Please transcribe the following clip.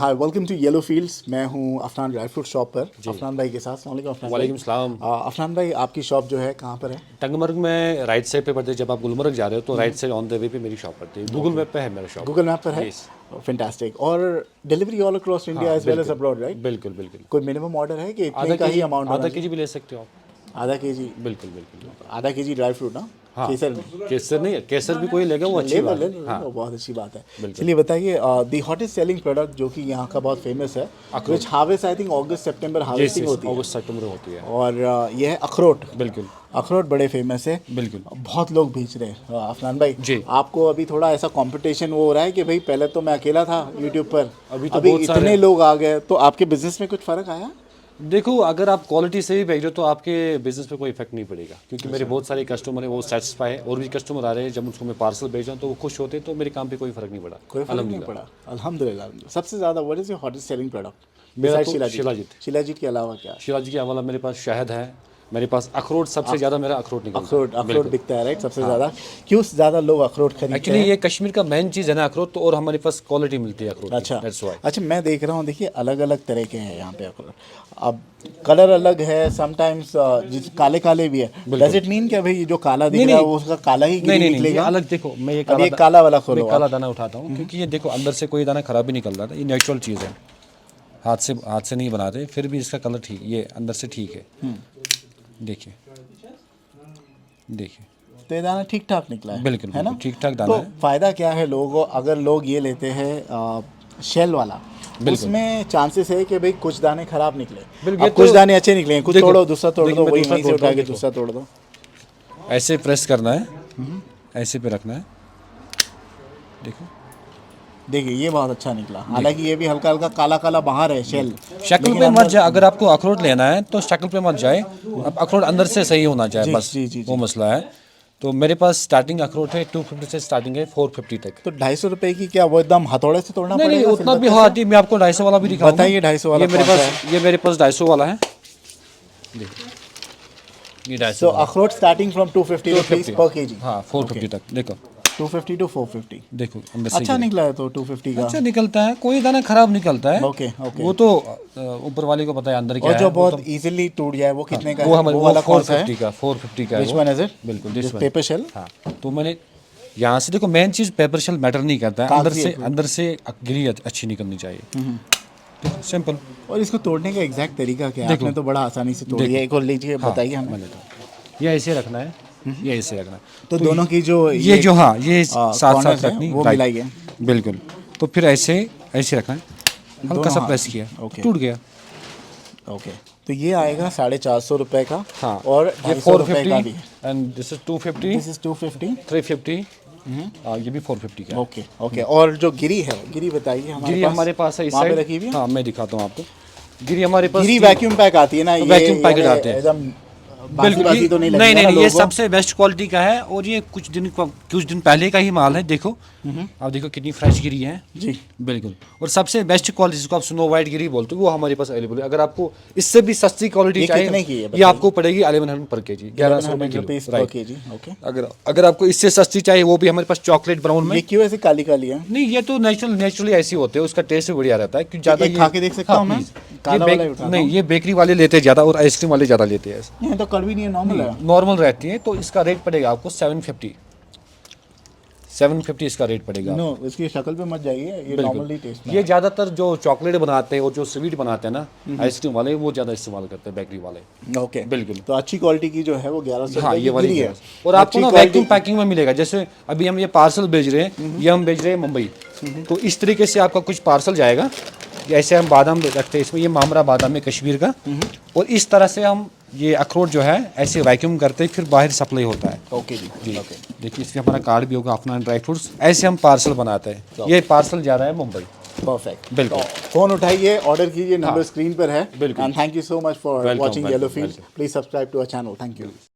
Hi welcome to yellow fields. मैं हूँ Afnan dry fruit shop पर अफनान भाई के साथ। अस्सलाम वालेकुम अफनान भाई। वालेकुम सलाम। अफनान भाई, आपकी शॉप जो है कहाँ पर है? टंगमर्ग में राइट साइड पे पड़ती है। जब आप गुलमर्ग जा रहे हो तो right side on the way पे मेरी शॉप पड़ती है। गूगल मैप पे है मेरा शॉप। गूगल मैप पर है। Yes. फैंटास्टिक। और डिलीवरी ऑल अक्रॉस इंडिया हाँ, एज वेल एज बिल्कुल, अब्रॉड, राइट? बिल्कुल बिल्कुल। कोई मिनिमम ऑर्डर है कि इतने आधा का ही केजी अमाउंट आधा केजी भी ले सकते हो आप। आधा केजी? बिल्कुल बिल्कुल। आधा केजी ड्राई फ्रूट ना? हाँ, केसर में? केसर नहीं है, केसर भी कोई लेगा वो अच्छी ले लो बात ले है। लो, हाँ, बहुत अच्छी बात है। बिल्कुल। चलिए बताइए, दी हॉटेस्ट सेलिंग प्रोडक्ट जो कि यहाँ का बहुत फेमस है, विच हार्वेस्ट आई थिंक अगस्त सितंबर हार्वेस्टिंग होती है, अगस्त सितंबर होती है। और ये है अखरोट। बिल्कुल अखरोट बड़े फेमस है, बिल्कुल। बहुत लोग बेच रहे हैं। अफनान भाई जी। आपको अभी थोड़ा ऐसा कंपटीशन वो हो रहा है कि भाई पहले तो मैं अकेला था यूट्यूब पर, अभी तो अभी बहुत सारे इतने लोग आ गए, तो आपके बिजनेस में कुछ फ़र्क आया? देखो, अगर आप क्वालिटी से भी भेज रहे हो तो आपके बिजनेस पे कोई इफेक्ट नहीं पड़ेगा, क्योंकि मेरे बहुत सारे कस्टमर हैं वो सेटिस्फाई है। और भी कस्टमर आ रहे हैं, जब उसको मैं पार्सल भेज रहा हूँ तो वो खुश होते हैं, तो मेरे काम पे कोई फर्क नहीं पड़ा। कोई फर्क नहीं पड़ा, अल्हम्दुलिल्लाह। सबसे ज़्यादा what is your hottest selling product? मेरा तो शिलाजीत। शिलाजीत के अलावा क्या? शिलाजी के अलावा मेरे पास शहद है, मेरे पास अखरोट, सबसे ज़्यादा मेरा अखरोट निकलता है। अखरोट बिकता है, राइट? सबसे ज़्यादा क्यों ज़्यादा लोग अखरोट खरीदते एक्चुअली हैं? ये कश्मीर का मेन चीज़ है ना अखरोट, तो और हमारे पास क्वालिटी मिलती है अखरोट की। अच्छा That's why। अच्छा, मैं देख रहा हूँ, देखिए अलग अलग तरह के हैं यहाँ पे अखरोट। अब कलर अलग है, समटाइम्स काले काले भी है। डज इट मीन क्या भाई जो काला दिख रहा है वो उसका काला ही गिरी नहीं, निकलेगा? ये अलग देखो, मैं ये अब ये काला वाला खोलो, मैं काला दाना उठाता हूँ, क्योंकि ये देखो अंदर से कोई दाना खराब भी निकल रहा था। ये नेचुरल चीज़ है, हाथ से नहीं बनाते, फिर भी इसका कलर ठीक, ये अंदर से ठीक है। देखिए देखिए, तो ये दाना ठीक ठाक निकला है, बिल्कुल है ना? ठीक ठाक दाना तो है। फायदा क्या है लोगों को अगर लोग ये लेते हैं शेल वाला? उसमें चांसेस है कि भाई कुछ दाने खराब निकले, बिल्कुल, अब कुछ दाने अच्छे निकले, कुछ तोड़ो दूसरा तोड़ देखिए, दो, मैं वही दूसरा वहीं से तोड़ता उठा हूँ, के देखो। दूसरा तोड़ दो। ऐसे प्रेस करना है, ऐसे पे रखना है। देखो देखिए ये बहुत अच्छा निकला, हालांकि ये भी हल्का हल्का काला काला बाहर है शेल। शक्ल पे मत जाए, अगर आपको अखरोट लेना है तो शक्ल पे मत जाए, अब अखरोट अंदर से सही होना चाहिए, बस वो मसला है। तो मेरे पास स्टार्टिंग अखरोट है 250 से स्टार्टिंग है 450 तक। तो 250 रुपए की क्या वो एकदम हथौड़े से तोड़ना नहीं पड़ेगा? उतना भी हाँ, मैं आपको 250 वाला भी दिखाऊंगा। बताइए 250 वाला ये मेरे कौन सा पास, ये मेरे पास 250 वाला है। देखिए ये 250 सो अखरोट स्टार्टिंग फ्रॉम 250 रुपीस पर केजी। हाँ 450 तक। देखो 250 टू 450। देखो अंदर से अच्छा निकला है तो 250 का। अच्छा निकलता है, कोई दाना खराब निकलता है। Okay okay. वो तो ऊपर वाले को पता है अंदर क्या और है। जो बहुत इजीली टूट जाए वो कितने का वो है? हमारे वो वाला कौन सा है? 450 का, 450 का है Which वो। one is it? बिल्कुल This दिस paper shell? हाँ, तो मैंने यहाँ से देखो, मेन चीज़ पेपर शेल मैटर नहीं करता है, अंदर से गिरी अच्छी निकलनी चाहिए। सिंपल। और इसको तोड़ने का एग्जैक्ट तरीका क्या है? आपने तो बड़ा आसानी से तोड़ दिया, एक और लीजिए, बताइए हमें। ये ऐसे रखना है, ये ऐसे रखना है। तो दोनों की जो ये जो हाँ, ये साथ साथ रखनी, वो मिलाइए। बिल्कुल। तो फिर ऐसे रखना है, हल्का सा प्रेस किया, टूट गया। ओके, तो ये आएगा 450 रुपए का। हाँ, और ये 450 and this is 250, this is 250, 350, ये भी 450 का है। Okay okay. और जो गिरी है, गिरी बताइए गिरी हमारे पास है इस वहाँ पे साइड रखी हुई है। हाँ, मैं दिखाता हूँ आपको। गिरी हमारे पास गिरी वैक्यूम पैक आती है ना? ये वैक्यूम पैकेट आते हैं एकदम बिल्कुल। बासी तो नहीं नहीं लगेगा नहीं ना नहीं, ये लोगों को? सबसे बेस्ट क्वालिटी का है, और ये कुछ दिन पहले का ही माल है। देखो आप देखो कितनी फ्रेश गिरी है जी, बिल्कुल। और सबसे बेस्ट क्वालिटी जिसको आप स्नो वाइट गिरी बोलते हो वो हमारे पास अवेलेबल है। अगर आपको इससे भी सस्ती क्वालिटी चाहिए, कितने की है ये आपको पड़ेगी 1100 पर केजी, 1100 रुपीस पर राइट। केजी। ओके। अगर आपको इससे सस्ती चाहिए, वो भी हमारे पास चॉकलेट ब्राउन में। ये क्यों ऐसे काली काली है? नहीं, ये तो नेचुरली ऐसे होते हैं, उसका टेस्ट भी बढ़िया रहता है। क्योंकि ज़्यादा खा के देख सकता हूँ मैं? काला वाला ही उठाता नहीं, ये बेकरी वाले लेते हैं ज़्यादा, और आइसक्रीम वाले ज़्यादा लेते हैं। ये तो कड़वी नहीं है, नॉर्मल है। नॉर्मल रहती है, तो इसका रेट पड़ेगा आपको 750 इसका रेट पड़ेगा। नो, इसकी शक्ल पे मत जाइए, ये नॉर्मली टेस्ट में। ये ज़्यादातर जो चॉकलेट बनाते हैं और जो स्वीट बनाते हैं ना आइसक्रीम वाले, वो ज़्यादा इस्तेमाल करते हैं बेकरी वाले। ओके बिल्कुल। तो अच्छी क्वालिटी की जो है वो 1100 हाँ, रुपए ये की वाली गिरी है। है। और आपको ना अच्छी वैक्यूम पैकिंग में मिलेगा। जैसे अभी हम ये पार्सल भेज रहे हैं, ये हम भेज रहे हैं मुंबई, तो इस तरीके से आपका कुछ पार्सल जाएगा। ऐसे हम बादाम रखते हैं इसमें, ये मामरा बादाम है कश्मीर का, और इस तरह से हम ये अखरोट जो है ऐसे वैक्यूम करते हैं, फिर बाहर सप्लाई होता है। ओके जी ओके। देखिए इसमें हमारा कार्ड भी होगा, अफनान ड्राई फ्रूट्स। ऐसे हम पार्सल बनाते हैं। ये पार्सल जा रहा है मुंबई। परफेक्ट, बिल्कुल। फोन उठाइए, ऑर्डर कीजिए, नंबर स्क्रीन पर है। बिल्कुल। And thank you so much for welcome, watching yellow welcome, fields. Please subscribe to our channel. Thank you.